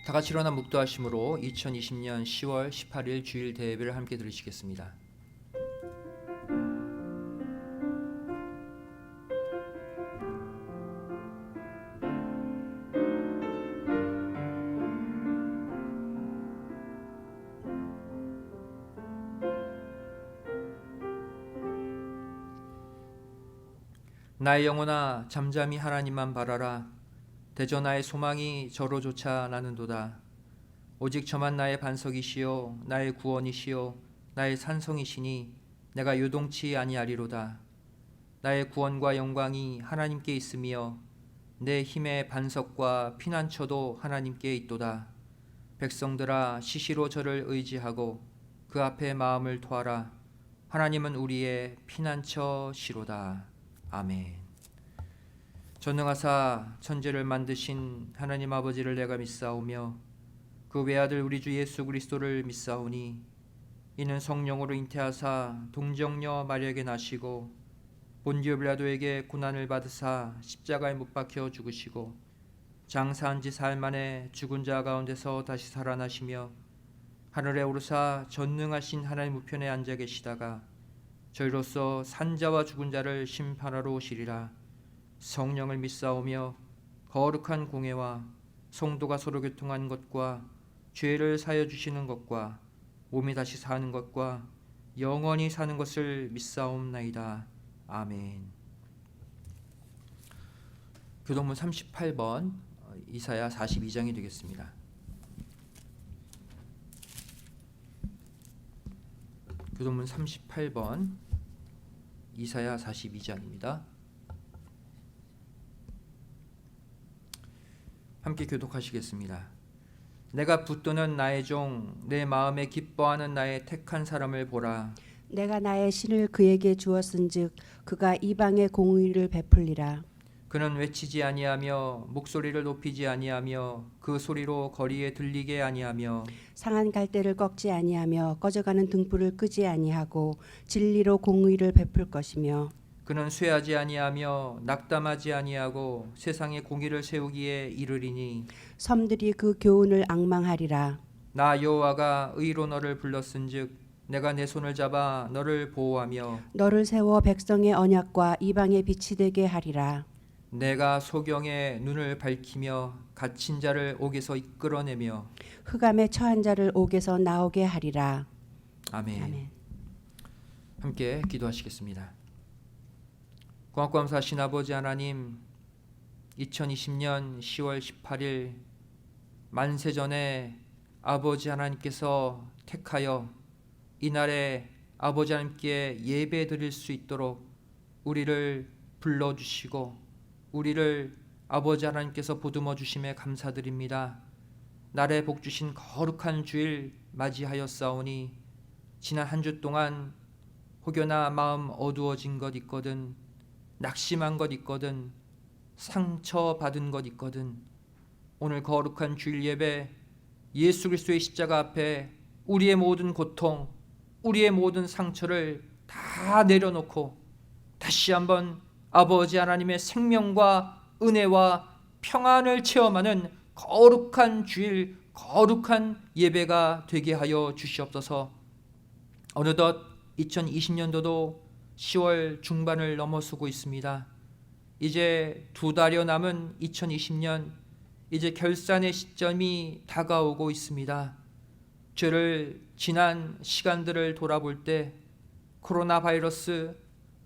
다 같이 일어나 묵도하심으로 2020년 10월 18일 주일 대예배를 함께 들으시겠습니다. 나의 영혼아 잠잠히 하나님만 바라라. 대저 나의 소망이 저로조차 나는도다. 오직 저만 나의 반석이시요 나의 구원이시요 나의 산성이시니 내가 요동치 아니하리로다. 나의 구원과 영광이 하나님께 있으며 내 힘의 반석과 피난처도 하나님께 있도다. 백성들아 시시로 저를 의지하고 그 앞에 마음을 토하라. 하나님은 우리의 피난처시로다. 아멘. 전능하사 천지를 만드신 하나님 아버지를 내가 믿사오며 그 외아들 우리 주 예수 그리스도를 믿사오니 이는 성령으로 잉태하사 동정녀 마리아에게 나시고 본디오 빌라도에게 고난을 받으사 십자가에 못 박혀 죽으시고 장사한 지 사흘 만에 죽은 자 가운데서 다시 살아나시며 하늘에 오르사 전능하신 하나님 우편에 앉아 계시다가 저희로서 산자와 죽은 자를 심판하러 오시리라. 성령을 믿사오며 거룩한 공회와 성도가 서로 교통한 것과 죄를 사여 주시는 것과 몸이 다시 사는 것과 영원히 사는 것을 믿사옵나이다. 아멘. 교동문 38번 이사야 42장이 되겠습니다. 교동문 38번 이사야 42장입니다. 함께 교독하시겠습니다. 내가 붙드는 나의 종 내 마음에 기뻐하는 나의 택한 사람을 보라. 내가 나의 신을 그에게 주었은즉 그가 이방의 공의를 베풀리라. 그는 외치지 아니하며 목소리를 높이지 아니하며 그 소리로 거리에 들리게 아니하며 상한 갈대를 꺾지 아니하며 꺼져가는 등불을 끄지 아니하고 진리로 공의를 베풀 것이며 그는 쇠하지 아니하며 낙담하지 아니하고 세상에 공의를 세우기에 이르리니 섬들이 그 교훈을 앙망하리라. 나 여호와가 의로 너를 불렀은즉 내가 내 손을 잡아 너를 보호하며 너를 세워 백성의 언약과 이방의 빛이 되게 하리라. 내가 소경의 눈을 밝히며 갇힌 자를 옥에서 이끌어내며 흑암에 처한 자를 옥에서 나오게 하리라. 아멘. 아멘. 함께 기도하시겠습니다. 고맙고감사하신 아버지 하나님, 2020년 10월 18일 만세전에 아버지 하나님께서 택하여 이날에 아버지 하나님께 예배 드릴 수 있도록 우리를 불러주시고 우리를 아버지 하나님께서 보듬어 주심에 감사드립니다. 날에 복 주신 거룩한 주일 맞이하였사오니 지난 한 주 동안 혹여나 마음 어두워진 것 있거든, 낙심한 것 있거든, 상처받은 것 있거든, 오늘 거룩한 주일 예배 예수 그리스도의 십자가 앞에 우리의 모든 고통, 우리의 모든 상처를 다 내려놓고 다시 한번 아버지 하나님의 생명과 은혜와 평안을 체험하는 거룩한 주일, 거룩한 예배가 되게 하여 주시옵소서. 어느덧 2020년도도 10월 중반을 넘어서고 있습니다. 이제 2달여 남은 2020년, 이제 결산의 시점이 다가오고 있습니다. 저를 지난 시간들을 돌아볼 때 코로나 바이러스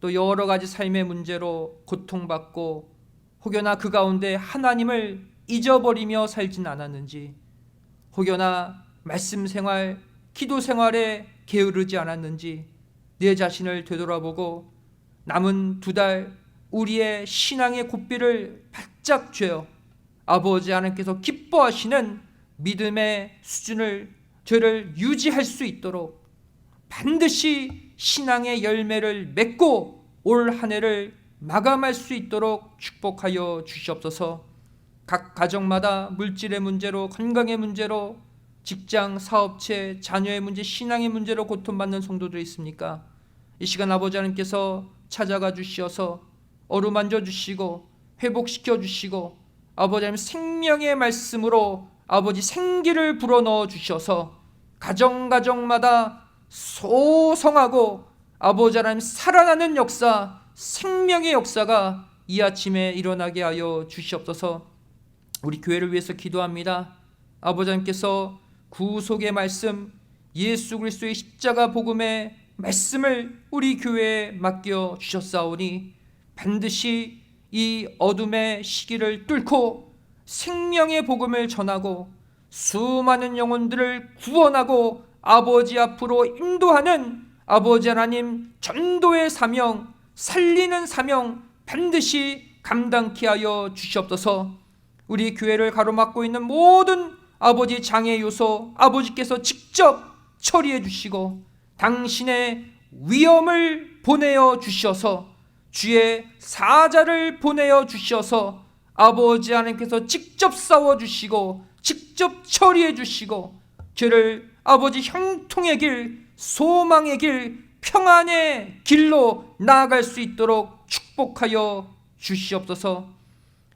또 여러 가지 삶의 문제로 고통받고 혹여나 그 가운데 하나님을 잊어버리며 살진 않았는지, 혹여나 말씀 생활, 기도 생활에 게으르지 않았는지 내 자신을 되돌아보고 남은 2달 우리의 신앙의 고삐를 바짝 쥐어 아버지 하나님께서 기뻐하시는 믿음의 수준을 저를 유지할 수 있도록 반드시 신앙의 열매를 맺고 올 한 해를 마감할 수 있도록 축복하여 주시옵소서. 각 가정마다 물질의 문제로, 건강의 문제로, 직장, 사업체, 자녀의 문제, 신앙의 문제로 고통받는 성도들이 있습니까? 이 시간 아버지 하나님께서 찾아가 주시어서 어루만져 주시고 회복시켜 주시고 아버지 하나님 생명의 말씀으로 아버지 생기를 불어넣어 주셔서 가정가정마다 소성하고 아버지 하나님 살아나는 역사, 생명의 역사가 이 아침에 일어나게 하여 주시옵소서. 우리 교회를 위해서 기도합니다. 아버지 하나님께서 구속의 말씀, 예수 그리스도의 십자가 복음의 말씀을 우리 교회에 맡겨 주셨사오니 반드시 이 어둠의 시기를 뚫고 생명의 복음을 전하고 수많은 영혼들을 구원하고 아버지 앞으로 인도하는 아버지 하나님 전도의 사명, 살리는 사명 반드시 감당케 하여 주시옵소서. 우리 교회를 가로막고 있는 모든 아버지 장애 요소 아버지께서 직접 처리해 주시고 당신의 위엄을 보내어 주셔서 주의 사자를 보내어 주셔서 아버지 하나님께서 직접 싸워주시고 직접 처리해 주시고 저를 아버지 형통의 길, 소망의 길, 평안의 길로 나아갈 수 있도록 축복하여 주시옵소서.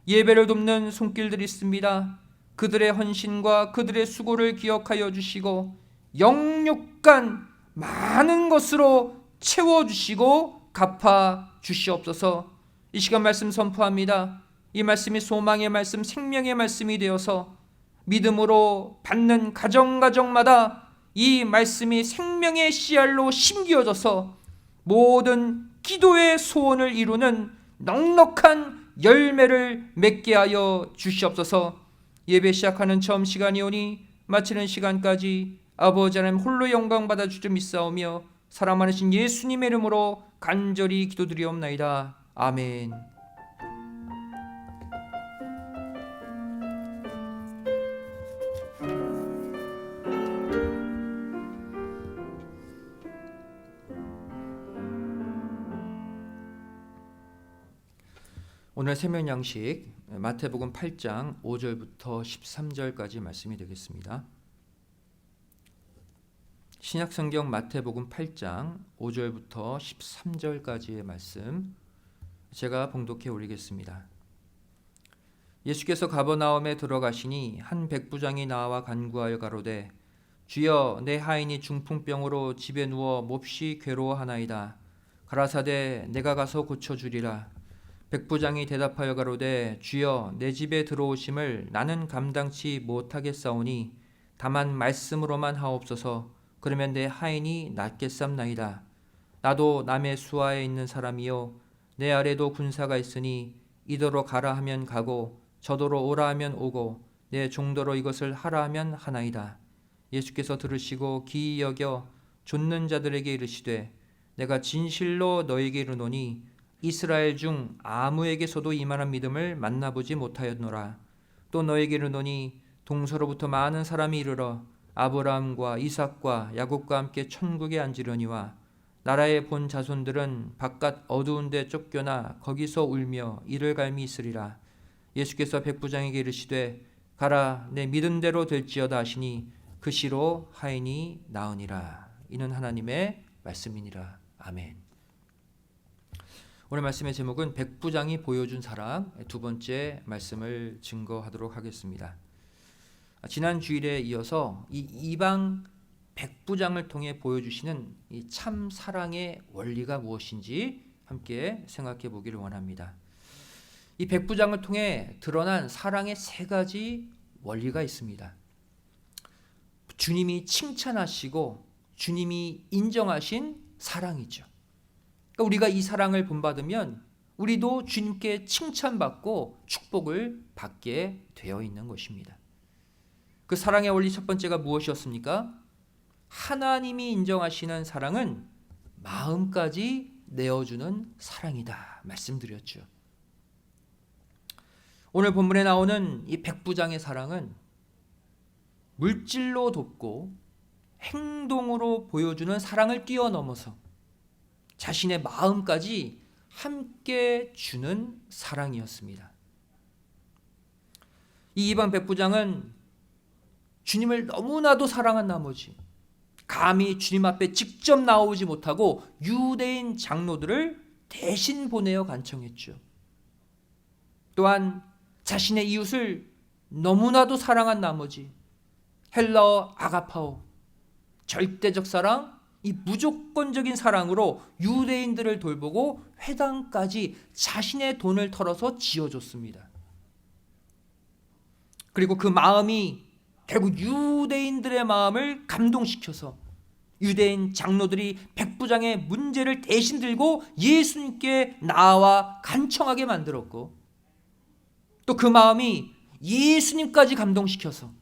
예배를 돕는 손길들이 있습니다. 그들의 헌신과 그들의 수고를 기억하여 주시고 영육간 많은 것으로 채워주시고 갚아 주시옵소서. 이 시간 말씀 선포합니다. 이 말씀이 소망의 말씀, 생명의 말씀이 되어서 믿음으로 받는 가정가정마다 이 말씀이 생명의 씨알로 심기어져서 모든 기도의 소원을 이루는 넉넉한 열매를 맺게 하여 주시옵소서. 예배 시작하는 처음 시간이오니 마치는 시간까지 아버지 하나님 홀로 영광 받아 주려 믿사오며 사랑 많으신 예수님의 이름으로 간절히 기도드리옵나이다. 아멘. 오늘 새벽 양식 마태복음 8장 5절부터 13절까지 말씀이 되겠습니다. 신약성경 마태복음 8장 5절부터 13절까지의 말씀 제가 봉독해 올리겠습니다. 예수께서 가버나움에 들어가시니 한 백부장이 나와 간구하여 가로되 주여 내 하인이 중풍병으로 집에 누워 몹시 괴로워하나이다. 가라사대 내가 가서 고쳐주리라. 백부장이 대답하여 가로되 주여 내 집에 들어오심을 나는 감당치 못하겠사오니 다만 말씀으로만 하옵소서. 그러면 내 하인이 낫겠삼나이다. 나도 남의 수하에 있는 사람이요 내 아래도 군사가 있으니 이더러 가라 하면 가고 저더러 오라 하면 오고 내 종더러 이것을 하라 하면 하나이다. 예수께서 들으시고 기이 여겨 좇는 자들에게 이르시되 내가 진실로 너에게 이르노니 이스라엘 중 아무에게서도 이만한 믿음을 만나보지 못하였노라. 또 너에게 이르노니 동서로부터 많은 사람이 이르러 아브라함과 이삭과 야곱과 함께 천국에 앉으려니와 나라의 본 자손들은 바깥 어두운 데 쫓겨나 거기서 울며 이를 갈미 있으리라. 예수께서 백부장에게 이르시되 가라 내 믿은 대로 될지어다 하시니 그 시로 하인이 나으니라. 이는 하나님의 말씀이니라. 아멘. 오늘 말씀의 제목은 백부장이 보여준 사랑, 두 번째 말씀을 증거하도록 하겠습니다. 지난 주일에 이어서 이 이방 백부장을 통해 보여주시는 이 참 사랑의 원리가 무엇인지 함께 생각해 보기를 원합니다. 이 백부장을 통해 드러난 사랑의 세 가지 원리가 있습니다. 주님이 칭찬하시고 주님이 인정하신 사랑이죠. 그러니까 우리가 이 사랑을 본받으면 우리도 주님께 칭찬받고 축복을 받게 되어 있는 것입니다. 그 사랑의 원리 첫 번째가 무엇이었습니까? 하나님이 인정하시는 사랑은 마음까지 내어주는 사랑이다 말씀드렸죠. 오늘 본문에 나오는 이 백부장의 사랑은 물질로 돕고 행동으로 보여주는 사랑을 뛰어넘어서 자신의 마음까지 함께 주는 사랑이었습니다. 이 이방 백부장은 주님을 너무나도 사랑한 나머지 감히 주님 앞에 직접 나오지 못하고 유대인 장로들을 대신 보내어 간청했죠. 또한 자신의 이웃을 너무나도 사랑한 나머지 헬라어 아가파오, 절대적 사랑, 이 무조건적인 사랑으로 유대인들을 돌보고 회당까지 자신의 돈을 털어서 지어줬습니다. 그리고 그 마음이 결국 유대인들의 마음을 감동시켜서 유대인 장로들이 백부장의 문제를 대신 들고 예수님께 나와 간청하게 만들었고, 또 그 마음이 예수님까지 감동시켜서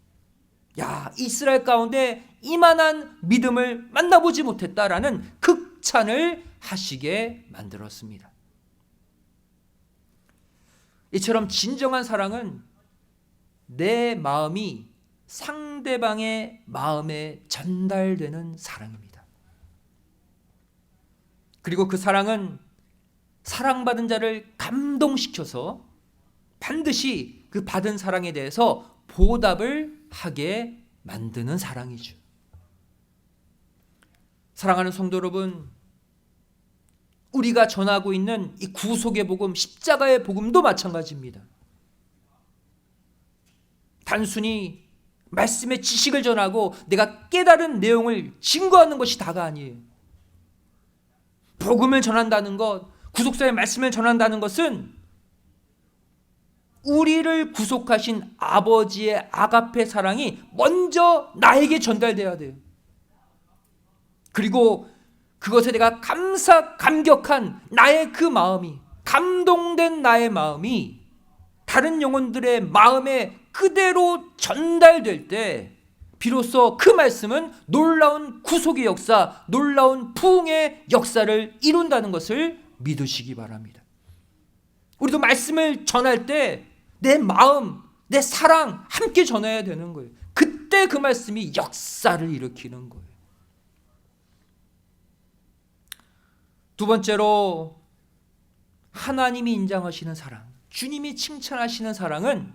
야, 이스라엘 가운데 이만한 믿음을 만나보지 못했다라는 극찬을 하시게 만들었습니다. 이처럼 진정한 사랑은 내 마음이 상대방의 마음에 전달되는 사랑입니다. 그리고 그 사랑은 사랑받은 자를 감동시켜서 반드시 그 받은 사랑에 대해서 보답을 하게 만드는 사랑이죠. 사랑하는 성도 여러분, 우리가 전하고 있는 이 구속의 복음, 십자가의 복음도 마찬가지입니다. 단순히 말씀의 지식을 전하고 내가 깨달은 내용을 증거하는 것이 다가 아니에요. 복음을 전한다는 것, 구속사의 말씀을 전한다는 것은 우리를 구속하신 아버지의 아가페 사랑이 먼저 나에게 전달돼야 돼요. 그리고 그것에 내가 감격한 나의 그 마음이, 감동된 나의 마음이 다른 영혼들의 마음에 그대로 전달될 때 비로소 그 말씀은 놀라운 구속의 역사, 놀라운 부흥의 역사를 이룬다는 것을 믿으시기 바랍니다. 우리도 말씀을 전할 때 내 마음, 내 사랑 함께 전해야 되는 거예요. 그때 그 말씀이 역사를 일으키는 거예요. 두 번째로 하나님이 인정하시는 사랑, 주님이 칭찬하시는 사랑은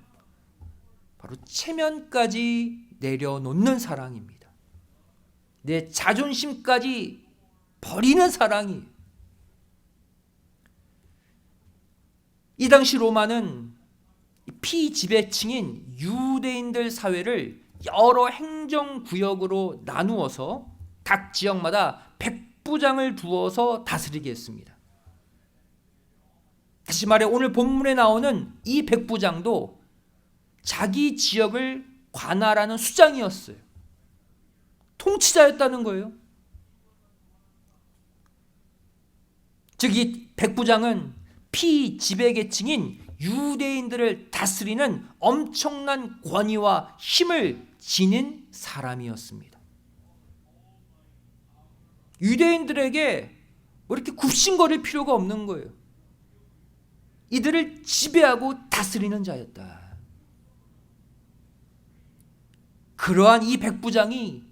바로 체면까지 내려놓는 사랑입니다. 내 자존심까지 버리는 사랑이에요. 이 당시 로마는 피지배층인 유대인들 사회를 여러 행정구역으로 나누어서 각 지역마다 백부장을 두어서 다스리게 했습니다. 다시 말해 오늘 본문에 나오는 이 백부장도 자기 지역을 관할하는 수장이었어요. 통치자였다는 거예요. 즉 이 백부장은 피지배계층인 유대인들을 다스리는 엄청난 권위와 힘을 지닌 사람이었습니다. 유대인들에게 뭐 이렇게 굽신거릴 필요가 없는 거예요. 이들을 지배하고 다스리는 자였다. 그러한 이 백부장이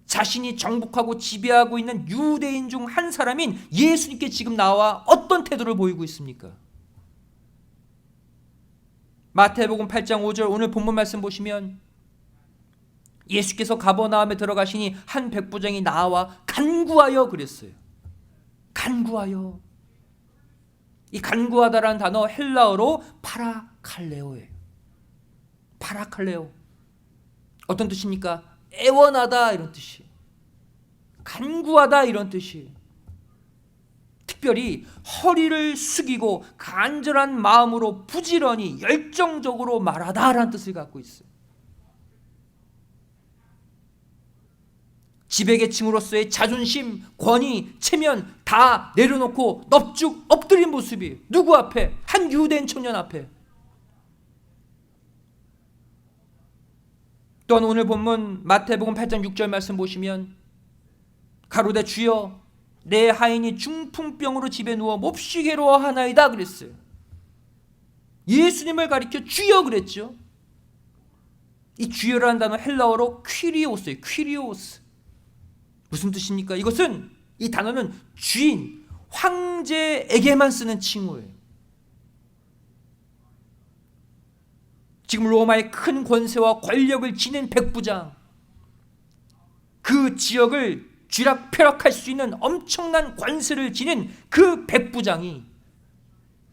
자신이 정복하고 지배하고 있는 유대인 중 한 사람인 예수님께 지금 나와 어떤 태도를 보이고 있습니까? 마태복음 8장 5절 오늘 본문 말씀 보시면 예수께서 가버나움에 들어가시니 한 백부장이 나와 간구하여 그랬어요. 간구하여. 이 간구하다라는 단어 헬라어로 파라칼레오예요. 파라칼레오. 어떤 뜻입니까? 애원하다 이런 뜻이에요. 간구하다 이런 뜻이에요. 특별히 허리를 숙이고 간절한 마음으로 부지런히 열정적으로 말하다라는 뜻을 갖고 있어요. 지배계층으로서의 자존심, 권위, 체면 다 내려놓고 넙죽 엎드린 모습이 누구 앞에? 한 유대인 청년 앞에. 또한 오늘 본문 마태복음 8장 6절 말씀 보시면 가로되 주여 내 하인이 중풍병으로 집에 누워 몹시 괴로워하나이다 그랬어요. 예수님을 가리켜 주여 그랬죠. 이 주여라는 단어 헬라어로 퀴리오스예요. 퀴리오스. 무슨 뜻입니까? 이것은 이 단어는 주인, 황제에게만 쓰는 칭호예요. 지금 로마의 큰 권세와 권력을 지닌 백부장, 그 지역을 쥐락펴락할 수 있는 엄청난 관세를 지닌 그 백부장이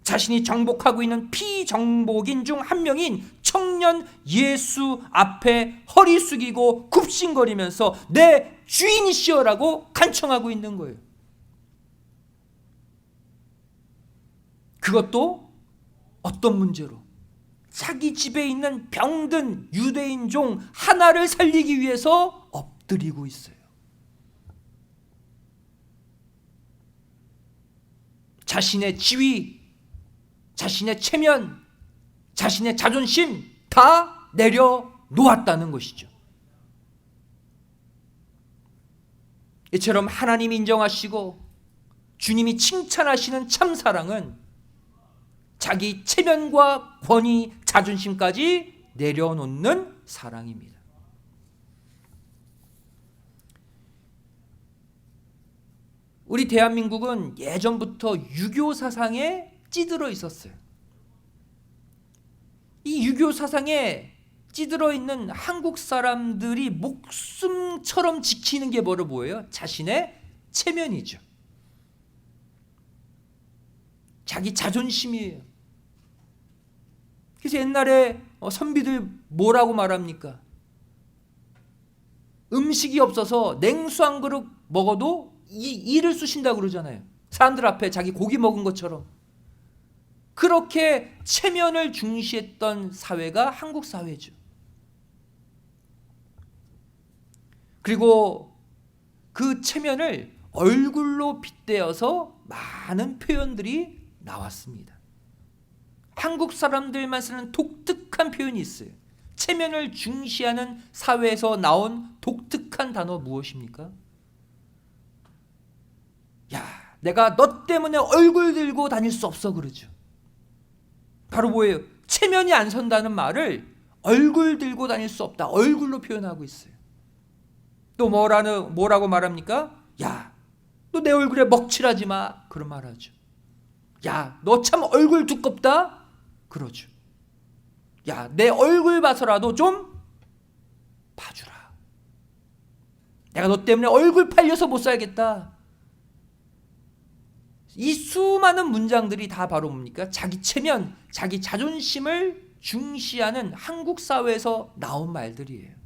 자신이 정복하고 있는 피정복인 중 한 명인 청년 예수 앞에 허리 숙이고 굽신거리면서 내 주인이시여라고 간청하고 있는 거예요. 그것도 어떤 문제로? 자기 집에 있는 병든 유대인 종 하나를 살리기 위해서 엎드리고 있어요. 자신의 지위, 자신의 체면, 자신의 자존심 다 내려놓았다는 것이죠. 이처럼 하나님이 인정하시고 주님이 칭찬하시는 참사랑은 자기 체면과 권위, 자존심까지 내려놓는 사랑입니다. 우리 대한민국은 예전부터 유교 사상에 찌들어 있었어요. 이 유교 사상에 찌들어 있는 한국 사람들이 목숨처럼 지키는 게 뭐예요? 자신의 체면이죠. 자기 자존심이에요. 그래서 옛날에 선비들 뭐라고 말합니까? 음식이 없어서 냉수 한 그릇 먹어도 이를 쑤신다고 그러잖아요. 사람들 앞에 자기 고기 먹은 것처럼. 그렇게 체면을 중시했던 사회가 한국 사회죠. 그리고 그 체면을 얼굴로 빗대어서 많은 표현들이 나왔습니다. 한국 사람들만 쓰는 독특한 표현이 있어요. 체면을 중시하는 사회에서 나온 독특한 단어 무엇입니까? 야, 내가 너 때문에 얼굴 들고 다닐 수 없어 그러죠. 바로 뭐예요? 체면이 안 선다는 말을 얼굴 들고 다닐 수 없다. 얼굴로 표현하고 있어요. 또 뭐라고 말합니까? 야, 너 내 얼굴에 먹칠하지 마. 그런 말 하죠. 야, 너 참 얼굴 두껍다. 그러죠. 야, 내 얼굴 봐서라도 좀 봐주라. 내가 너 때문에 얼굴 팔려서 못 살겠다. 이 수많은 문장들이 다 바로 뭡니까? 자기 체면, 자기 자존심을 중시하는 한국 사회에서 나온 말들이에요.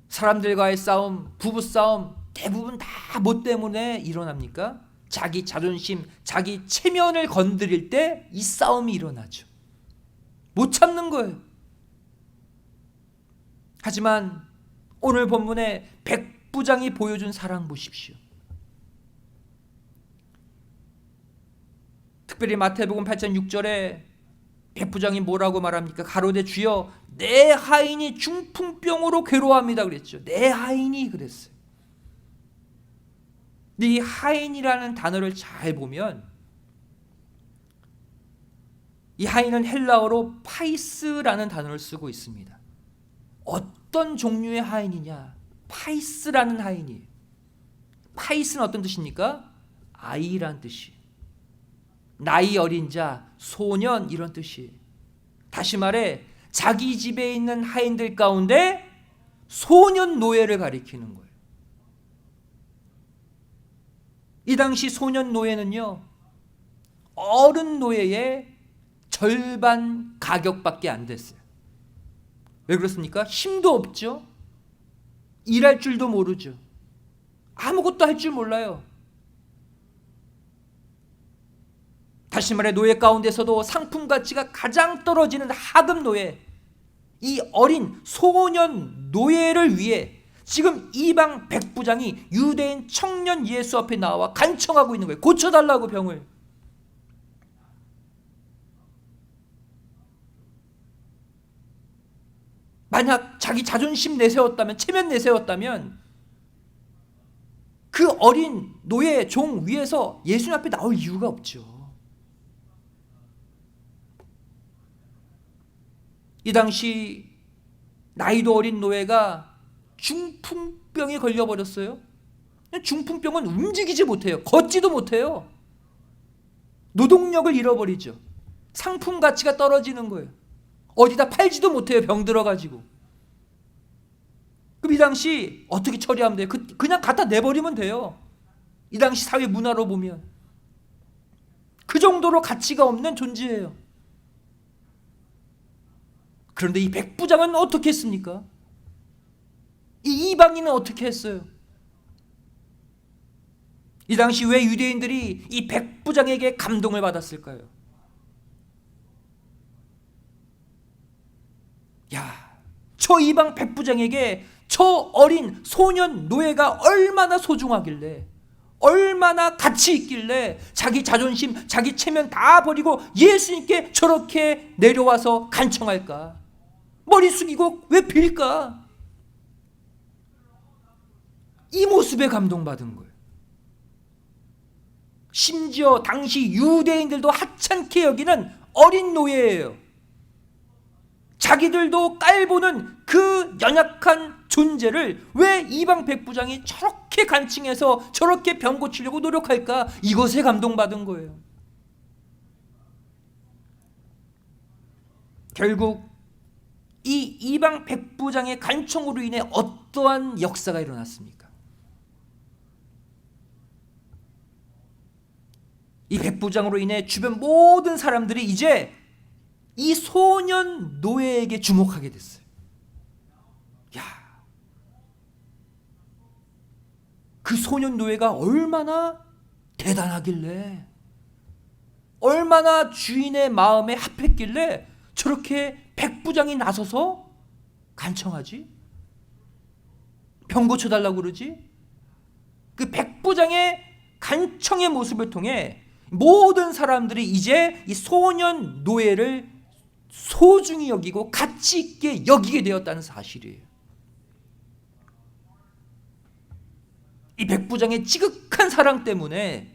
사람들과의 싸움, 부부싸움 대부분 다 뭐 때문에 일어납니까? 자기 자존심, 자기 체면을 건드릴 때 이 싸움이 일어나죠. 못 참는 거예요. 하지만 오늘 본문에 백부장이 보여준 사랑 보십시오. 특별히 마태복음 8장 6절에 백부장이 뭐라고 말합니까? 가로되 주여 내 하인이 중풍병으로 괴로워합니다 그랬죠. 내 하인이 그랬어요. 근데 이 하인이라는 단어를 잘 보면 이 하인은 헬라어로 파이스라는 단어를 쓰고 있습니다. 어떤 종류의 하인이냐? 파이스라는 하인이에요. 파이스는 어떤 뜻입니까? 아이란 뜻이에요. 나이 어린 자, 소년 이런 뜻이에요. 다시 말해 자기 집에 있는 하인들 가운데 소년 노예를 가리키는 거예요. 이 당시 소년 노예는요, 어른 노예의 절반 가격밖에 안 됐어요. 왜 그렇습니까? 힘도 없죠. 일할 줄도 모르죠. 아무것도 할 줄 몰라요. 다시 말해 노예 가운데서도 상품 가치가 가장 떨어지는 하급 노예, 이 어린 소년 노예를 위해 지금 이방 백부장이 유대인 청년 예수 앞에 나와 간청하고 있는 거예요. 고쳐달라고 병을. 만약 자기 자존심 내세웠다면, 체면 내세웠다면 그 어린 노예 종 위에서 예수님 앞에 나올 이유가 없죠. 이 당시 나이도 어린 노예가 중풍병에 걸려버렸어요. 중풍병은 움직이지 못해요. 걷지도 못해요. 노동력을 잃어버리죠. 상품 가치가 떨어지는 거예요. 어디다 팔지도 못해요. 병 들어가지고. 그럼 이 당시 어떻게 처리하면 돼요? 그냥 갖다 내버리면 돼요. 이 당시 사회 문화로 보면. 그 정도로 가치가 없는 존재예요. 그런데 이 백부장은 어떻게 했습니까? 이 이방인은 어떻게 했어요? 이 당시 왜 유대인들이 이 백부장에게 감동을 받았을까요? 야, 저 이방 백부장에게 저 어린 소년 노예가 얼마나 소중하길래, 얼마나 가치 있길래 자기 자존심, 자기 체면 다 버리고 예수님께 저렇게 내려와서 간청할까? 머리 숙이고 왜 빌까? 이 모습에 감동받은 거예요. 심지어 당시 유대인들도 하찮게 여기는 어린 노예예요. 자기들도 깔보는 그 연약한 존재를 왜 이방 백부장이 저렇게 간칭해서 저렇게 병 고치려고 노력할까? 이것에 감동받은 거예요. 결국 이 이방 백부장의 간청으로 인해 어떠한 역사가 일어났습니까? 이 백부장으로 인해 주변 모든 사람들이 이제 이 소년 노예에게 주목하게 됐어요. 야, 그 소년 노예가 얼마나 대단하길래, 얼마나 주인의 마음에 합했길래 저렇게 백부장이 나서서 간청하지? 병 고쳐달라고 그러지? 그 백부장의 간청의 모습을 통해 모든 사람들이 이제 이 소년 노예를 소중히 여기고 가치 있게 여기게 되었다는 사실이에요. 이 백부장의 지극한 사랑 때문에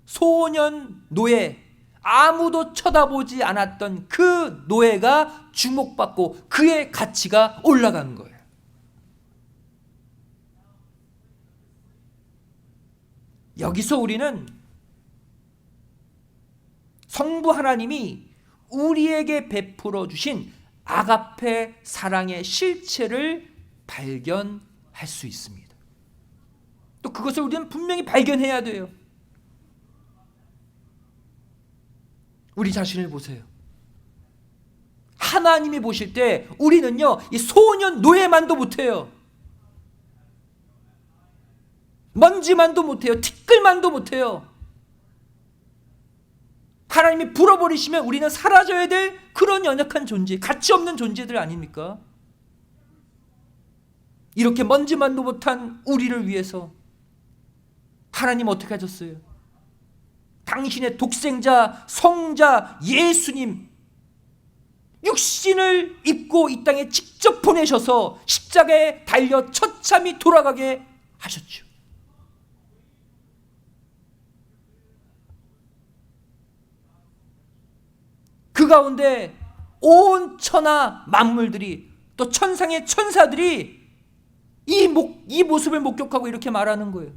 소년 노예, 아무도 쳐다보지 않았던 그 노예가 주목받고 그의 가치가 올라간 거예요. 여기서 우리는 성부 하나님이 우리에게 베풀어 주신 아가페 사랑의 실체를 발견할 수 있습니다. 또 그것을 우리는 분명히 발견해야 돼요. 우리 자신을 보세요. 하나님이 보실 때 우리는요, 이 소년 노예만도 못해요. 먼지만도 못해요. 티끌만도 못해요. 하나님이 불어버리시면 우리는 사라져야 될 그런 연약한 존재, 가치 없는 존재들 아닙니까? 이렇게 먼지만도 못한 우리를 위해서 하나님 어떻게 하셨어요? 당신의 독생자, 성자, 예수님 육신을 입고 이 땅에 직접 보내셔서 십자가에 달려 처참히 돌아가게 하셨죠. 그 가운데 온 천하 만물들이 또 천상의 천사들이 이 모습을 목격하고 이렇게 말하는 거예요.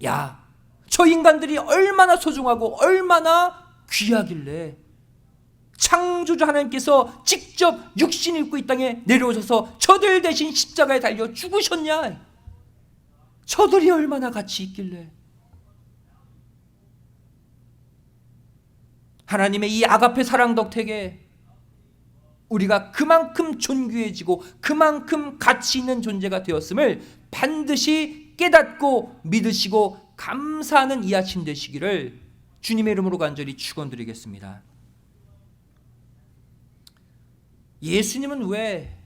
야, 저 인간들이 얼마나 소중하고 얼마나 귀하길래 창조주 하나님께서 직접 육신 입고 이 땅에 내려오셔서 저들 대신 십자가에 달려 죽으셨냐? 저들이 얼마나 가치 있길래. 하나님의 이 아가페 사랑 덕택에 우리가 그만큼 존귀해지고 그만큼 가치 있는 존재가 되었음을 반드시 깨닫고 믿으시고 감사하는 이 아침 되시기를 주님의 이름으로 간절히 축원드리겠습니다. 예수님은 왜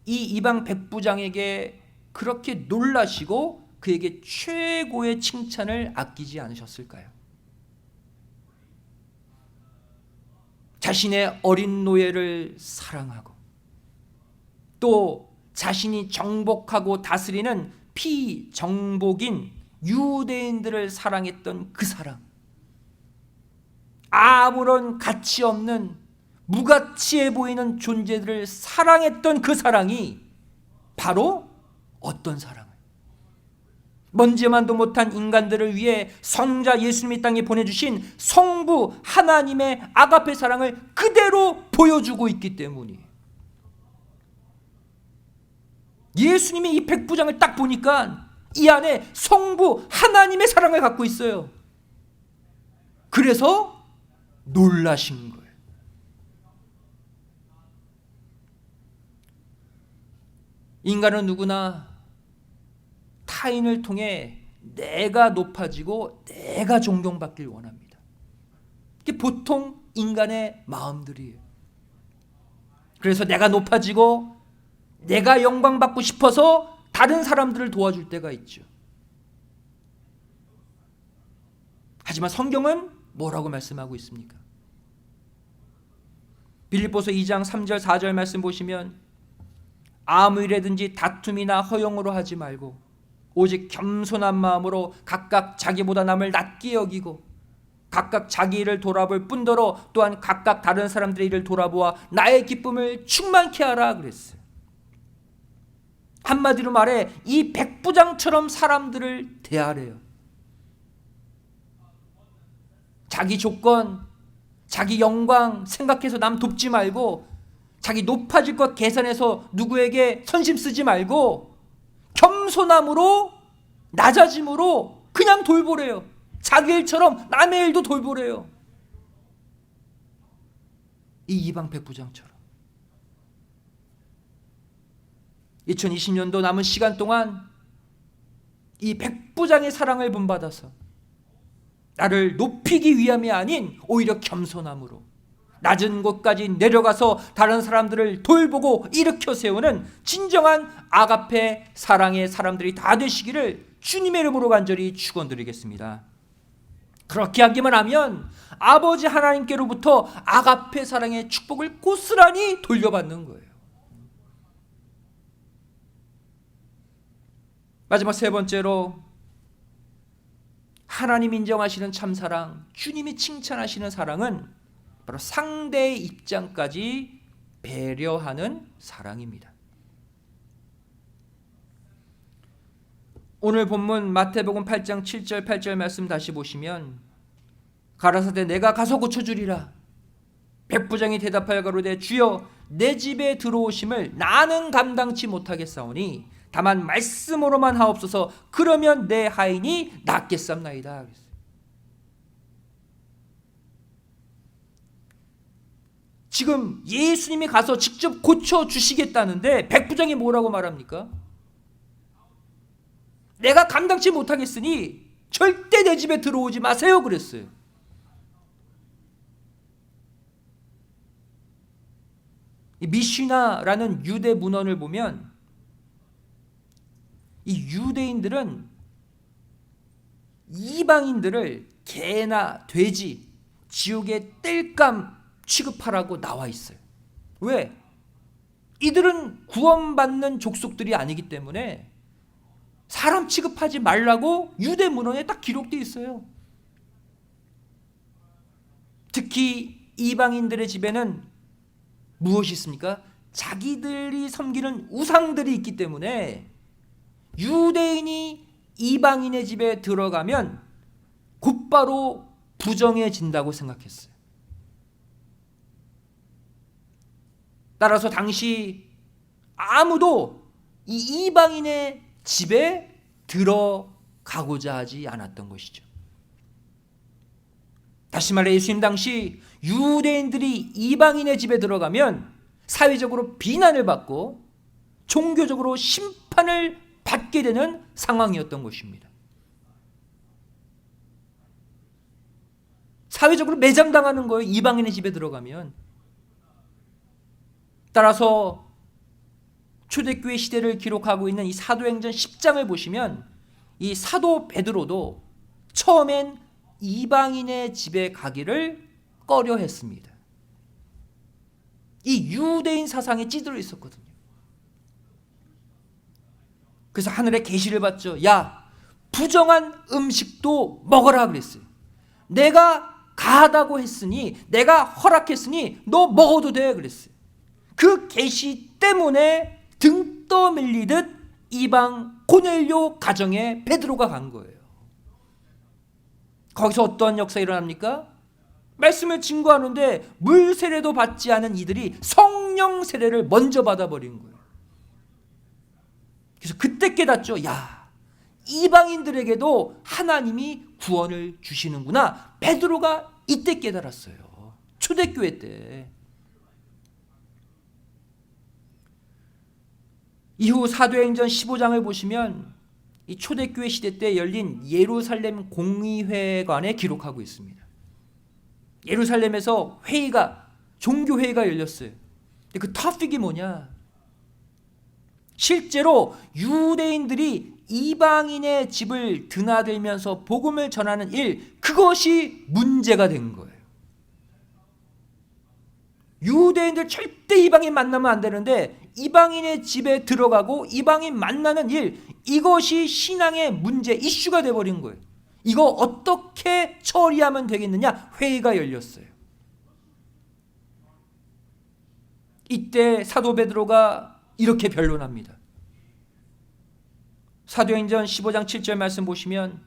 이 이방 백부장에게 그렇게 놀라시고 그에게 최고의 칭찬을 아끼지 않으셨을까요? 자신의 어린 노예를 사랑하고 또 자신이 정복하고 다스리는 피정복인 유대인들을 사랑했던 그 사랑, 아무런 가치 없는 무가치해 보이는 존재들을 사랑했던 그 사랑이 바로 어떤 사랑을? 먼지만도 못한 인간들을 위해 성자 예수님이 땅에 보내주신 성부 하나님의 아가페 사랑을 그대로 보여주고 있기 때문이에요. 예수님이 이 백부장을 딱 보니까 이 안에 성부 하나님의 사랑을 갖고 있어요. 그래서 놀라신 거예요. 인간은 누구나 타인을 통해 내가 높아지고 내가 존경받길 원합니다. 이게 보통 인간의 마음들이에요. 그래서 내가 높아지고 내가 영광받고 싶어서 다른 사람들을 도와줄 때가 있죠. 하지만 성경은 뭐라고 말씀하고 있습니까? 빌립보서 2장 3절 4절 말씀 보시면 아무 일에든지 다툼이나 허용으로 하지 말고 오직 겸손한 마음으로 각각 자기보다 남을 낮게 여기고 각각 자기 일을 돌아볼 뿐더러 또한 각각 다른 사람들의 일을 돌아보아 나의 기쁨을 충만케 하라 그랬어요. 한마디로 말해 이 백부장처럼 사람들을 대하래요. 자기 조건, 자기 영광 생각해서 남 돕지 말고 자기 높아질 것 계산해서 누구에게 선심 쓰지 말고 겸손함으로 낮아짐으로 그냥 돌보래요. 자기 일처럼 남의 일도 돌보래요. 이 이방 백부장처럼 2020년도 남은 시간 동안 이 백부장의 사랑을 본받아서 나를 높이기 위함이 아닌 오히려 겸손함으로 낮은 곳까지 내려가서 다른 사람들을 돌보고 일으켜 세우는 진정한 아가페 사랑의 사람들이 다 되시기를 주님의 이름으로 간절히 축원드리겠습니다. 그렇게 하기만 하면 아버지 하나님께로부터 아가페 사랑의 축복을 고스란히 돌려받는 거예요. 마지막 세 번째로 하나님 인정하시는 참사랑, 주님이 칭찬하시는 사랑은 바로 상대의 입장까지 배려하는 사랑입니다. 오늘 본문 마태복음 8장 7절 8절 말씀 다시 보시면 가라사대 내가 가서 고쳐주리라. 백부장이 대답하여 가로되 주여 내 집에 들어오심을 나는 감당치 못하겠사오니 다만 말씀으로만 하옵소서. 그러면 내 하인이 낫겠삼나이다. 지금 예수님이 가서 직접 고쳐주시겠다는데 백부장이 뭐라고 말합니까? 내가 감당치 못하겠으니 절대 내 집에 들어오지 마세요 그랬어요. 이 미시나라는 유대 문헌을 보면 이 유대인들은 이방인들을 개나 돼지, 지옥의 땔감 취급하라고 나와 있어요. 왜? 이들은 구원받는 족속들이 아니기 때문에 사람 취급하지 말라고 유대 문헌에 딱 기록되어 있어요. 특히 이방인들의 집에는 무엇이 있습니까? 자기들이 섬기는 우상들이 있기 때문에 유대인이 이방인의 집에 들어가면 곧바로 부정해진다고 생각했어요. 따라서 당시 아무도 이 이방인의 집에 들어가고자 하지 않았던 것이죠. 다시 말해 예수님 당시 유대인들이 이방인의 집에 들어가면 사회적으로 비난을 받고 종교적으로 심판을 받게 되는 상황이었던 것입니다. 사회적으로 매장당하는 거예요. 이방인의 집에 들어가면. 따라서 초대교회 시대를 기록하고 있는 이 사도행전 10장을 보시면 이 사도 베드로도 처음엔 이방인의 집에 가기를 꺼려 했습니다. 이 유대인 사상에 찌들어 있었거든요. 그래서 하늘에 계시를 받죠. 야, 부정한 음식도 먹어라 그랬어요. 내가 가하다고 했으니, 내가 허락했으니 너 먹어도 돼 그랬어요. 그 계시 때문에 등 떠밀리듯 이방 고넬료 가정에 베드로가 간 거예요. 거기서 어떠한 역사가 일어납니까? 말씀을 증거하는데 물 세례도 받지 않은 이들이 성령 세례를 먼저 받아버린 거예요. 그래서 그때 깨닫죠. 야, 이방인들에게도 하나님이 구원을 주시는구나. 베드로가 이때 깨달았어요. 초대교회 때. 이후 사도행전 15장을 보시면 이 초대교회 시대 때 열린 예루살렘 공의회관에 기록하고 있습니다. 예루살렘에서 종교회의가 열렸어요. 근데 그 토픽이 뭐냐? 실제로 유대인들이 이방인의 집을 드나들면서 복음을 전하는 일, 그것이 문제가 된 거예요. 유대인들 절대 이방인 만나면 안 되는데 이방인의 집에 들어가고 이방인 만나는 일, 이것이 신앙의 문제, 이슈가 돼버린 거예요. 이거 어떻게 처리하면 되겠느냐? 회의가 열렸어요. 이때 사도 베드로가 이렇게 변론합니다. 사도행전 15장 7절 말씀 보시면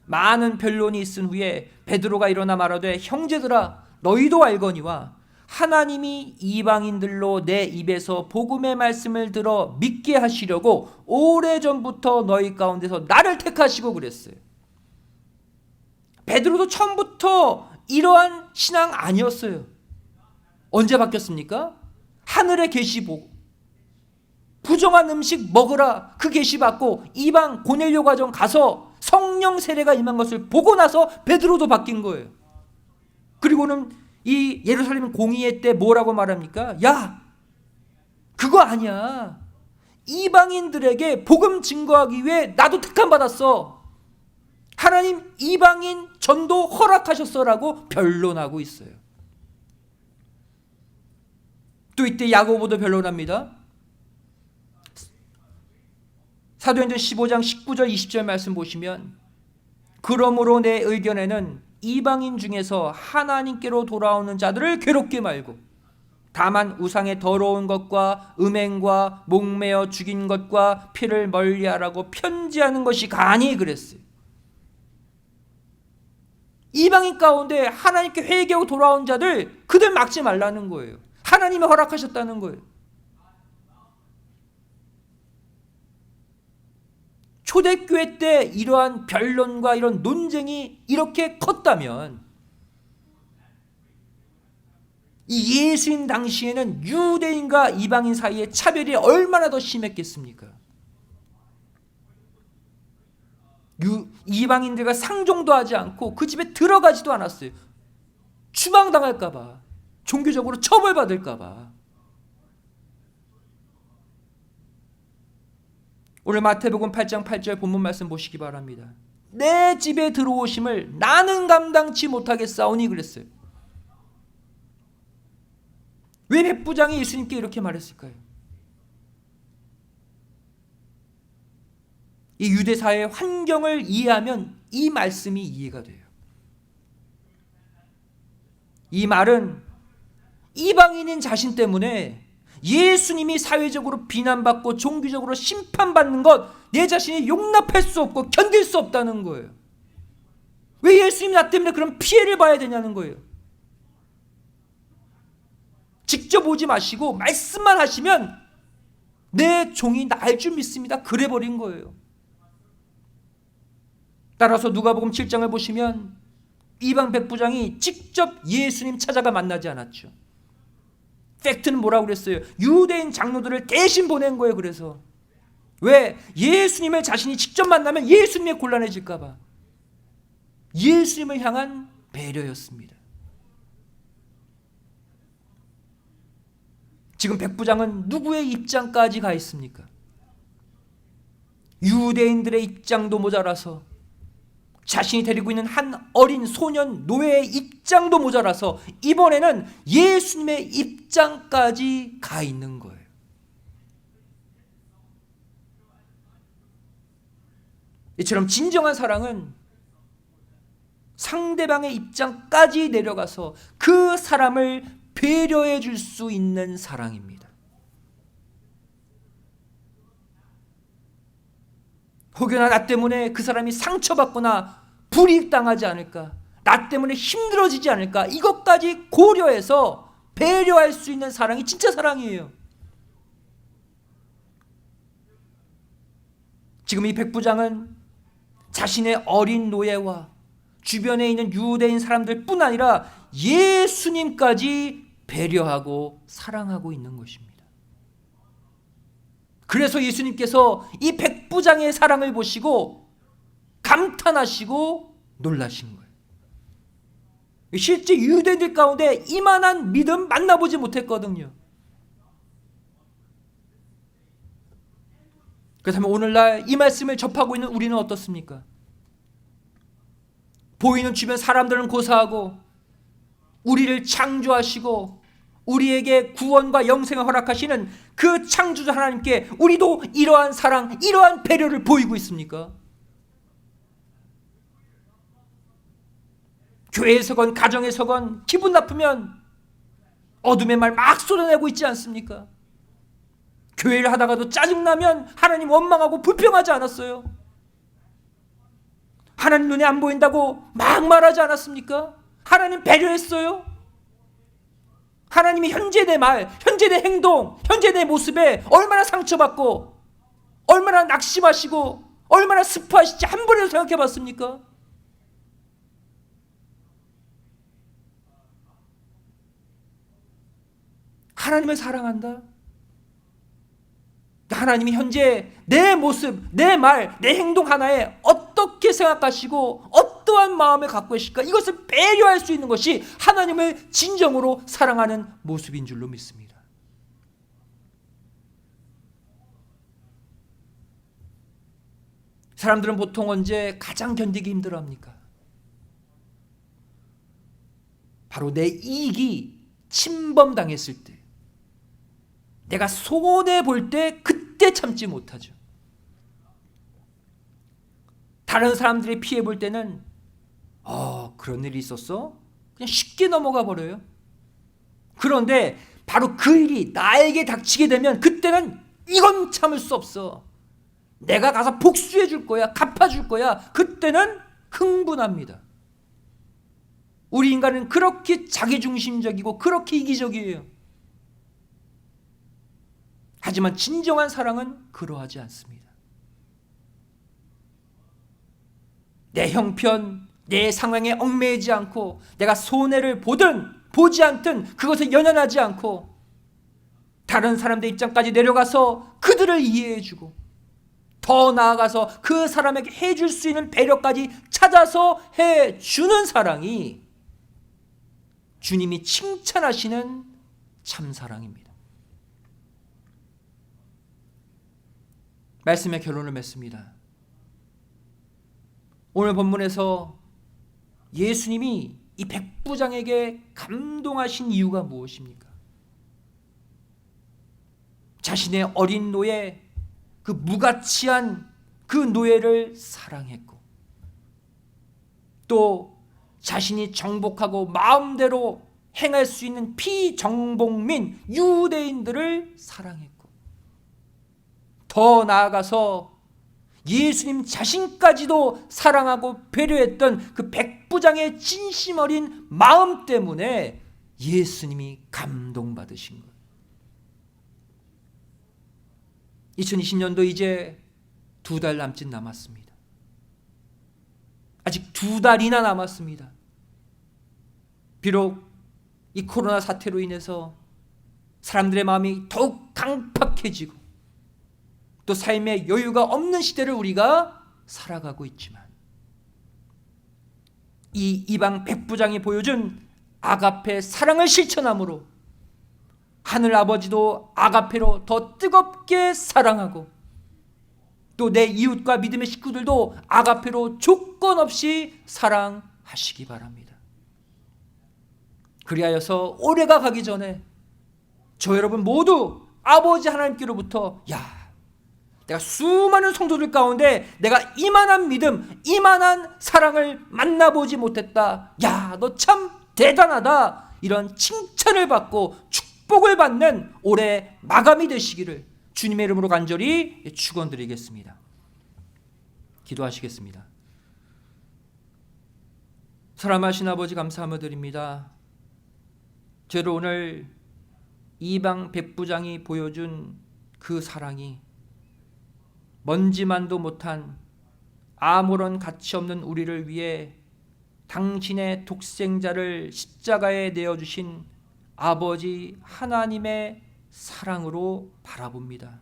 많은 변론이 있은 후에 베드로가 일어나 말하되 형제들아 너희도 알거니와 하나님이 이방인들로 내 입에서 복음의 말씀을 들어 믿게 하시려고 오래전부터 너희 가운데서 나를 택하시고 그랬어요. 베드로도 처음부터 이러한 신앙 아니었어요. 언제 바뀌었습니까? 하늘의 계시 보고 부정한 음식 먹으라 그 계시 받고 이방 고넬료 가정 가서 성령 세례가 임한 것을 보고 나서 베드로도 바뀐 거예요. 그리고는 이 예루살렘 공의회 때 뭐라고 말합니까? 야, 그거 아니야. 이방인들에게 복음 증거하기 위해 나도 택함 받았어. 하나님 이방인 전도 허락하셨어라고 변론하고 있어요. 또 이때 야고보도 변론합니다. 사도행전 15장 19절 20절 말씀 보시면 그러므로 내 의견에는 이방인 중에서 하나님께로 돌아오는 자들을 괴롭게 말고 다만 우상의 더러운 것과 음행과 목매어 죽인 것과 피를 멀리하라고 편지하는 것이 가니 그랬어요. 이방인 가운데 하나님께 회개하고 돌아온 자들, 그들 막지 말라는 거예요. 하나님이 허락하셨다는 거예요. 초대교회 때 이러한 변론과 이런 논쟁이 이렇게 컸다면 이 예수님 당시에는 유대인과 이방인 사이의 차별이 얼마나 더 심했겠습니까? 이방인들과 상종도 하지 않고 그 집에 들어가지도 않았어요. 추방당할까 봐, 종교적으로 처벌받을까 봐. 오늘 마태복음 8장 8절 본문 말씀 보시기 바랍니다. 내 집에 들어오심을 나는 감당치 못하겠사오니 그랬어요. 왜 백부장이 예수님께 이렇게 말했을까요? 이 유대사의 환경을 이해하면 이 말씀이 이해가 돼요. 이 말은 이방인인 자신 때문에 예수님이 사회적으로 비난받고 종교적으로 심판받는 것 내 자신이 용납할 수 없고 견딜 수 없다는 거예요. 왜 예수님이 나 때문에 그런 피해를 봐야 되냐는 거예요. 직접 오지 마시고 말씀만 하시면 내 종이 나을 줄 믿습니다. 그래 버린 거예요. 따라서 누가복음 7장을 보시면 이방 백부장이 직접 예수님 찾아가 만나지 않았죠. 팩트는 뭐라고 그랬어요? 유대인 장로들을 대신 보낸 거예요. 그래서 왜? 예수님을 자신이 직접 만나면 예수님이 곤란해질까 봐. 예수님을 향한 배려였습니다. 지금 백부장은 누구의 입장까지 가 있습니까? 유대인들의 입장도 모자라서 자신이 데리고 있는 한 어린 소년 노예의 입장도 모자라서 이번에는 예수님의 입장까지 가 있는 거예요. 이처럼 진정한 사랑은 상대방의 입장까지 내려가서 그 사람을 배려해 줄 수 있는 사랑입니다. 혹여나 나 때문에 그 사람이 상처받거나 불이익당하지 않을까, 나 때문에 힘들어지지 않을까, 이것까지 고려해서 배려할 수 있는 사랑이 진짜 사랑이에요. 지금 이 백부장은 자신의 어린 노예와 주변에 있는 유대인 사람들뿐 아니라 예수님까지 배려하고 사랑하고 있는 것입니다. 그래서 예수님께서 이 백부장의 사랑을 보시고 감탄하시고 놀라신 거예요. 실제 유대인들 가운데 이만한 믿음 만나보지 못했거든요. 그렇다면 오늘날 이 말씀을 접하고 있는 우리는 어떻습니까? 보이는 주변 사람들은 고사하고 우리를 창조하시고 우리에게 구원과 영생을 허락하시는 그 창조자 하나님께 우리도 이러한 사랑, 이러한 배려를 보이고 있습니까? 교회에서건 가정에서건 기분 나쁘면 어둠의 말 막 쏟아내고 있지 않습니까? 교회를 하다가도 짜증나면 하나님 원망하고 불평하지 않았어요? 하나님 눈에 안 보인다고 막 말하지 않았습니까? 하나님 배려했어요? 하나님이 현재 내 말, 현재 내 행동, 현재 내 모습에 얼마나 상처받고 얼마나 낙심하시고 얼마나 슬퍼하실지 한 번이라도 생각해 봤습니까? 하나님을 사랑한다? 하나님이 현재 내 모습, 내 말, 내 행동 하나에 어떻게 생각하시고 어떠한 마음을 갖고 계실까? 이것을 배려할 수 있는 것이 하나님을 진정으로 사랑하는 모습인 줄로 믿습니다. 사람들은 보통 언제 가장 견디기 힘들어합니까? 바로 내 이익이 침범당했을 때, 내가 손해볼 때 그때 참지 못하죠. 다른 사람들이 피해볼 때는 그런 일이 있었어? 그냥 쉽게 넘어가 버려요. 그런데 바로 그 일이 나에게 닥치게 되면 그때는 이건 참을 수 없어. 내가 가서 복수해 줄 거야. 갚아줄 거야. 그때는 흥분합니다. 우리 인간은 그렇게 자기중심적이고 그렇게 이기적이에요. 하지만 진정한 사랑은 그러하지 않습니다. 내 형편, 내 상황에 얽매이지 않고 내가 손해를 보든 보지 않든 그것에 연연하지 않고 다른 사람들 입장까지 내려가서 그들을 이해해주고 더 나아가서 그 사람에게 해줄 수 있는 배려까지 찾아서 해주는 사랑이 주님이 칭찬하시는 참사랑입니다. 말씀의 결론을 맺습니다. 오늘 본문에서 예수님이 이 백부장에게 감동하신 이유가 무엇입니까? 자신의 어린 노예, 그 무가치한 그 노예를 사랑했고 또 자신이 정복하고 마음대로 행할 수 있는 피정복민 유대인들을 사랑했고 더 나아가서 예수님 자신까지도 사랑하고 배려했던 그 백부장의 진심 어린 마음 때문에 예수님이 감동받으신 것. 2020년도 이제 2달 남짓 남았습니다. 아직 2달이나 남았습니다. 비록 이 코로나 사태로 인해서 사람들의 마음이 더욱 강팍해지고 또 삶의 여유가 없는 시대를 우리가 살아가고 있지만 이 이방 백부장이 보여준 아가페 사랑을 실천함으로 하늘 아버지도 아가페로 더 뜨겁게 사랑하고 또 내 이웃과 믿음의 식구들도 아가페로 조건 없이 사랑하시기 바랍니다. 그리하여서 올해가 가기 전에 저 여러분 모두 아버지 하나님께로부터 내가 수많은 성도들 가운데 내가 이만한 믿음, 이만한 사랑을 만나보지 못했다. 너 참 대단하다. 이런 칭찬을 받고 축복을 받는 올해 마감이 되시기를 주님의 이름으로 간절히 축원드리겠습니다. 기도하시겠습니다. 사랑하신 아버지 감사함을 드립니다. 저를 오늘 이방 백부장이 보여준 그 사랑이 먼지만도 못한 아무런 가치 없는 우리를 위해 당신의 독생자를 십자가에 내어주신 아버지 하나님의 사랑으로 바라봅니다.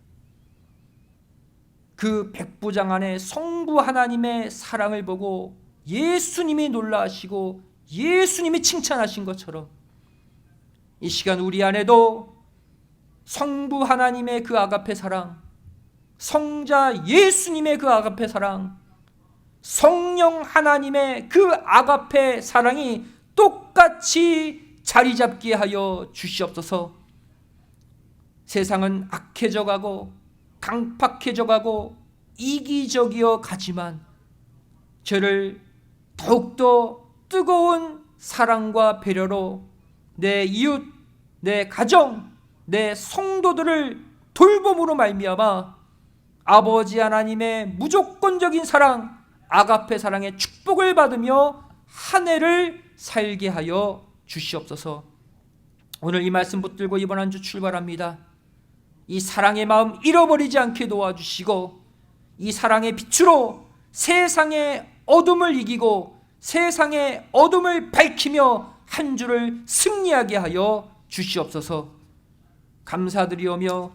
그 백부장 안에 성부 하나님의 사랑을 보고 예수님이 놀라시고 예수님이 칭찬하신 것처럼 이 시간 우리 안에도 성부 하나님의 그 아가페 사랑, 성자 예수님의 그 아가페 사랑, 성령 하나님의 그 아가페 사랑이 똑같이 자리 잡게 하여 주시옵소서. 세상은 악해져 가고 강팍해져 가고 이기적이어 가지만 저를 더욱더 뜨거운 사랑과 배려로 내 이웃, 내 가정, 내 성도들을 돌봄으로 말미암아 아버지 하나님의 무조건적인 사랑, 아가페 사랑의 축복을 받으며 한 해를 살게 하여 주시옵소서. 오늘 이 말씀 붙들고 이번 한 주 출발합니다. 이 사랑의 마음 잃어버리지 않게 도와주시고 이 사랑의 빛으로 세상의 어둠을 이기고 세상의 어둠을 밝히며 한 주를 승리하게 하여 주시옵소서. 감사드리오며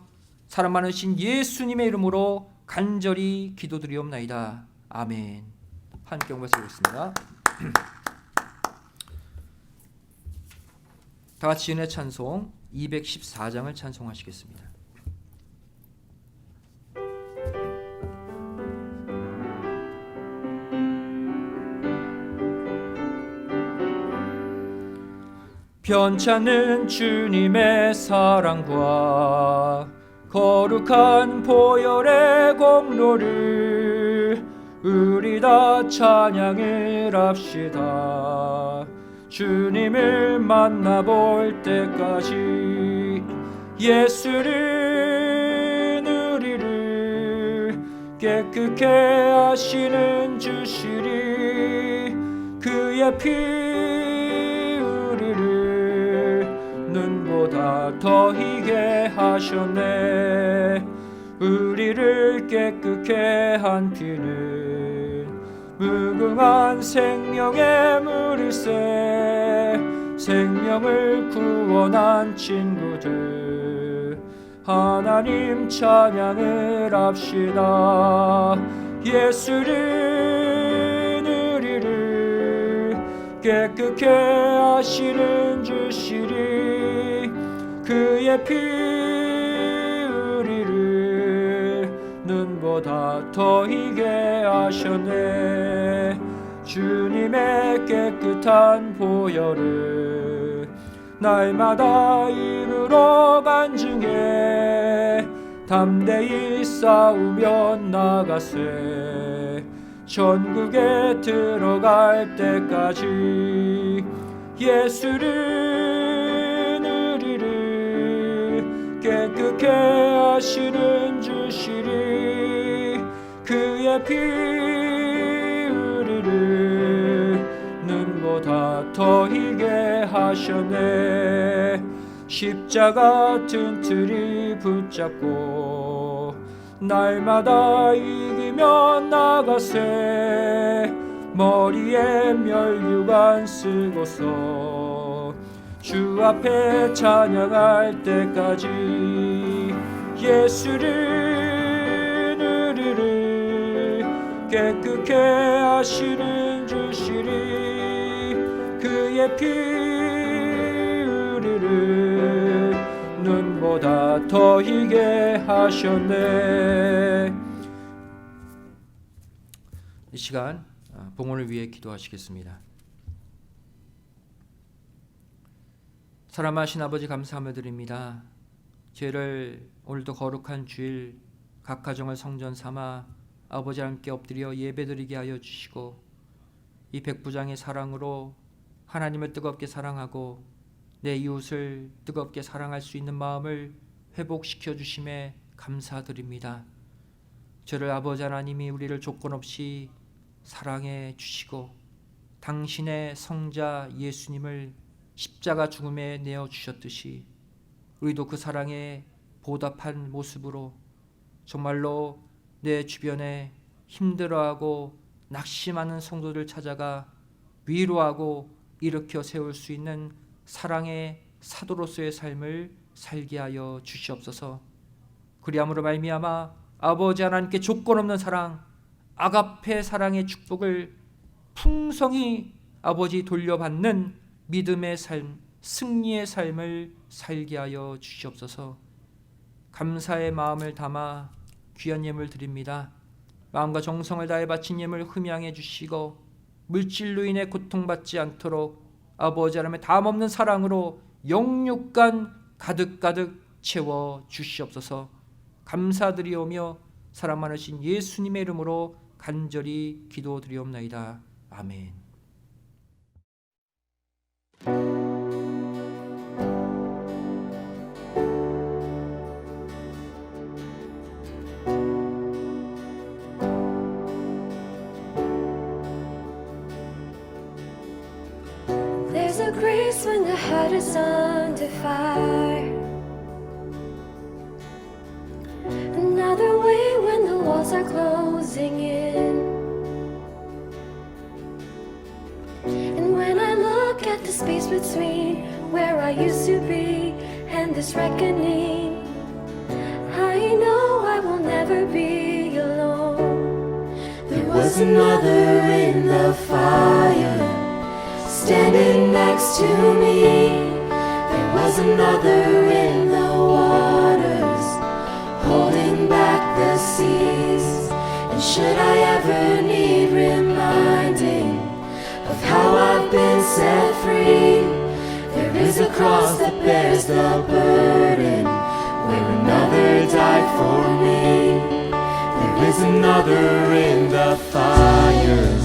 사랑 많으신 예수님의 이름으로 간절히 기도드리옵나이다. 아멘. 함께 옹박하겠습니다. 다 같이 은혜 찬송 214장을 찬송하시겠습니다. 변찮는 주님의 사랑과 거룩한 보혈의 공로를 우리 다 찬양을 합시다. 주님을 만나볼 때까지 예수는 우리를 깨끗게 하시는 주시리. 그의 피 우리를 눈보다 더 희게 하셨네. 우리를 깨끗게 한 피는 무궁한 생명의 물일세. 생명을 구원한 친구들 하나님 찬양을 합시다. 예수는 우리를 깨끗게 하시는 주시리. 그의 피 우리를 눈보다 더 희게 하셨네. 주님의 깨끗한 보혈을 날마다 입으로 간증해 담대히 싸우며 나가세. 천국에 들어갈 때까지 예수는 우리를 깨끗게 하시는 주시리. 그의 피 우리를 눈보다 더 희게 하셨네. 십자가 튼튼히 붙잡고 날마다 이기며 나가세. 머리에 면류관 쓰고서 주 앞에 찬양할 때까지 예수는 우리를 깨끗게 하시는 주시리. 그의 피 우리를 눈보다 더 희게 하셨네. 이 시간 봉헌을 위해 기도하시겠습니다. 사랑하신 아버지 감사하며 드립니다. 죄를 오늘도 거룩한 주일 각 가정을 성전 삼아 아버지 함께 엎드려 예배드리게 하여 주시고 이 백부장의 사랑으로 하나님을 뜨겁게 사랑하고 내 이웃을 뜨겁게 사랑할 수 있는 마음을 회복시켜 주심에 감사드립니다. 저를 아버지 하나님이 우리를 조건 없이 사랑해 주시고 당신의 성자 예수님을 십자가 죽음에 내어 주셨듯이 우리도 그 사랑에 보답한 모습으로 정말로 내 주변에 힘들어하고 낙심하는 성도들 찾아가 위로하고 일으켜 세울 수 있는 사랑의 사도로서의 삶을 살게 하여 주시옵소서. 그리함으로 말미암아 아버지 하나님께 조건 없는 사랑, 아가페 사랑의 축복을 풍성히 아버지 돌려받는 믿음의 삶, 승리의 삶을 살게 하여 주시옵소서. 감사의 마음을 담아 귀한 예물 드립니다. 마음과 정성을 다해 바친 예물 흠양해 주시고 물질로 인해 고통받지 않도록 아버지 하나님의 담없는 사랑으로 영육간 가득가득 채워 주시옵소서. 감사드리오며 사랑 많으신 예수님의 이름으로 간절히 기도드리옵나이다. 아멘. There's a grace when the heart is under fire, another way when the walls are closing in. And when I look at the space between where I used to be and this reckoning, I know I will never be alone. There was another in the fire, standing next to me. There was another in the waters, holding back the seas. And should I ever need reminding of how I've been set free, there is a cross that bears the burden, where another died for me. There is another in the fire.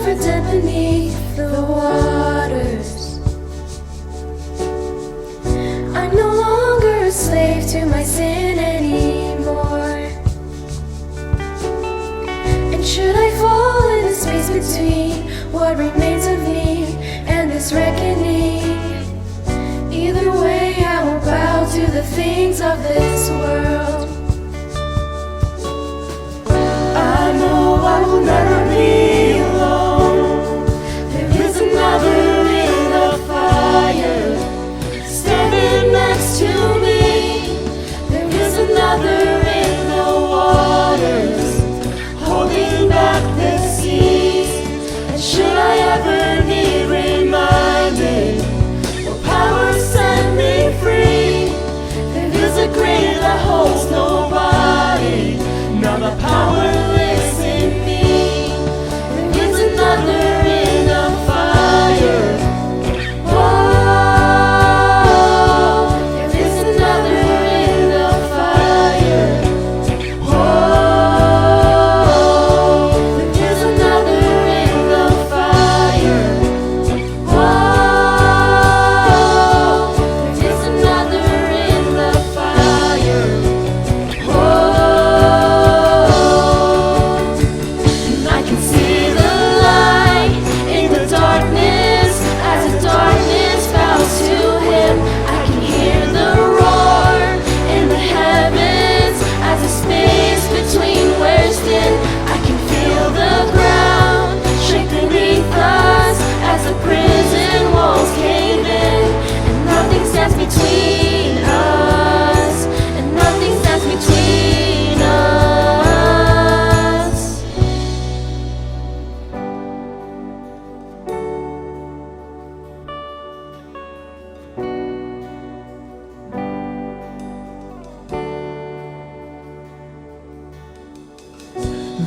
Dead beneath the waters, I'm no longer a slave to my sin anymore. And should I fall in the space between what remains of me and this reckoning, either way I won't bow to the things of this world. I know I will never be alone. Another in the fire, standing next to me. There is another in the waters, holding back the seas. And should I ever need reminding, what power set me free, there is a grave that holds nobody. Now the power lives in me. There is another in the fire.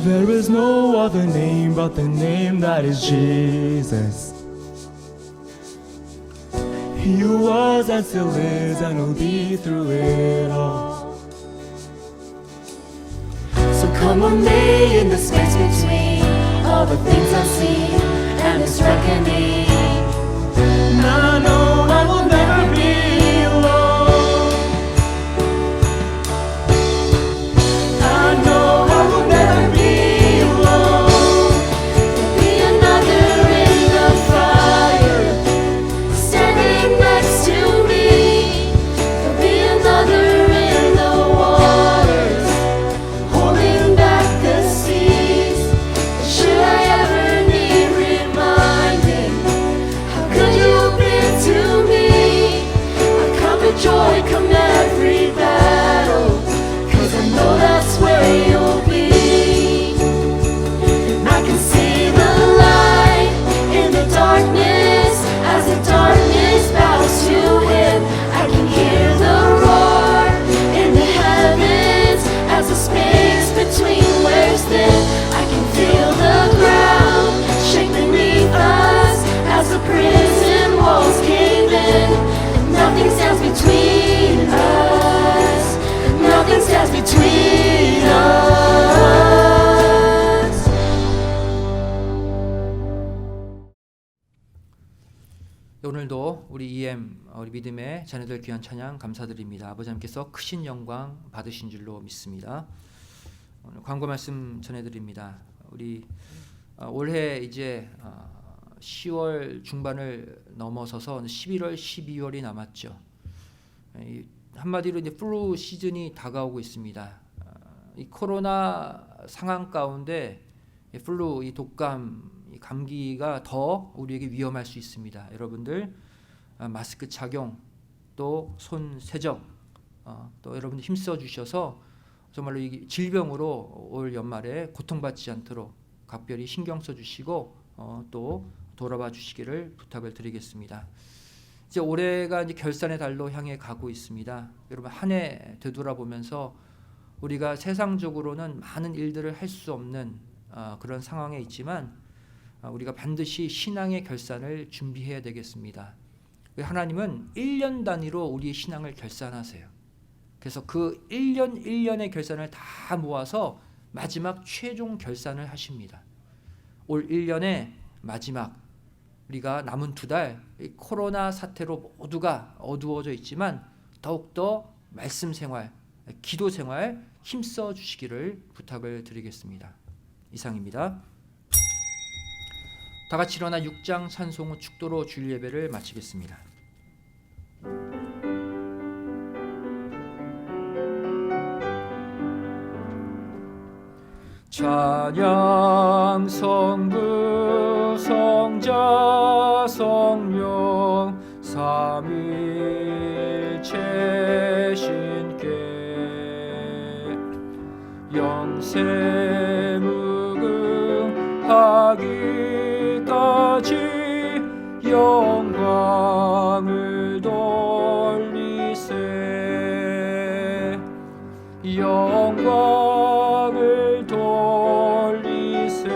There is no other name but the name that is Jesus. He who was and still is and will be through it all. So come with me in the space between all the things I've seen and this reckoning. And I know I will never be alone. I know I will never be alone. There'll be another in the fire, 오늘도 우리 EM 우리 믿음의 자녀들 귀한 찬양 감사드립니다. 아버지 하나님께서 크신 영광 받으신 줄로 믿습니다. 오늘 광고 말씀 전해드립니다. 우리 올해 이제 10월 중반을 넘어서서 11월, 12월이 남았죠. 한마디로 이제 플루 시즌이 다가오고 있습니다. 이 코로나 상황 가운데 플루, 이 독감, 이 감기가 더 우리에게 위험할 수 있습니다. 여러분들 마스크 착용, 또 손 세정, 또 여러분들 힘써 주셔서 정말로 이 질병으로 올 연말에 고통받지 않도록 각별히 신경 써 주시고 또 돌아봐 주시기를 부탁을 드리겠습니다. 이제 올해가 이제 결산의 달로 향해 가고 있습니다. 여러분 한 해 되돌아보면서 우리가 세상적으로는 많은 일들을 할 수 없는 그런 상황에 있지만 우리가 반드시 신앙의 결산을 준비해야 되겠습니다. 하나님은 1년 단위로 우리의 신앙을 결산하세요. 그래서 그 1년 1년의 결산을 다 모아서 마지막 최종 결산을 하십니다. 올 1년의 마지막, 우리가 남은 2달 코로나 사태로 모두가 어두워져 있지만 더욱더 말씀 생활, 기도 생활 힘써 주시기를 부탁을 드리겠습니다. 이상입니다. 다 같이 일어나 6장 찬송 후 축도로 주일 예배를 마치겠습니다. 찬양 성부 성자 성령 삼위일체 신께 영세 무궁하기까지 영광을 돌리세 영광을 돌리세.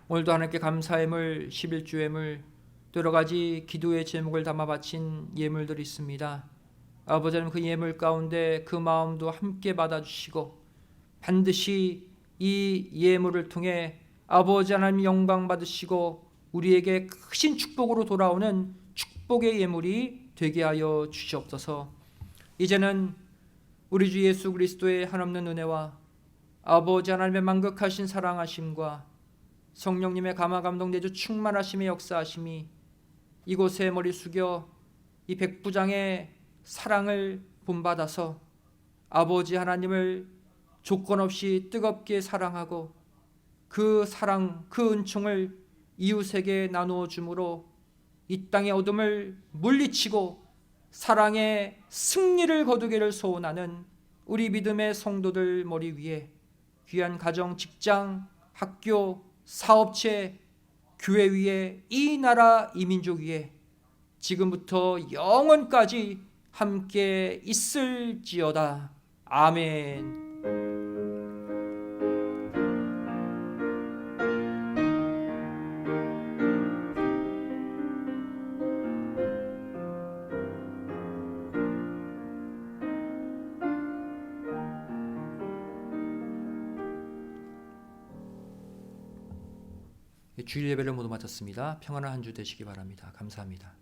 오늘도 하나님께 감사의 물 11주 예물 또 여러 가지 기도의 제목을 담아 바친 예물들이 있습니다. 아버지 하나님 그 예물 가운데 그 마음도 함께 받아주시고 반드시 이 예물을 통해 아버지 하나님 영광 받으시고 우리에게 크신 축복으로 돌아오는 축복의 예물이 되게 하여 주시옵소서. 이제는 우리 주 예수 그리스도의 한없는 은혜와 아버지 하나님의 만극하신 사랑하심과 성령님의 감화 감동 내주 충만하심의 역사하심이 이곳에 머리 숙여 이 백부장의 사랑을 본받아서 아버지 하나님을 조건 없이 뜨겁게 사랑하고 그 사랑, 그 은총을 이웃에게 나누어 주므로 이 땅의 어둠을 물리치고 사랑의 승리를 거두기를 소원하는 우리 믿음의 성도들 머리 위에 귀한 가정, 직장, 학교, 사업체, 교회 위에 이 나라 이 민족 위에 지금부터 영원까지 함께 있을지어다. 아멘. 주일 예배를 모두 마쳤습니다. 평안한 한 주 되시기 바랍니다. 감사합니다.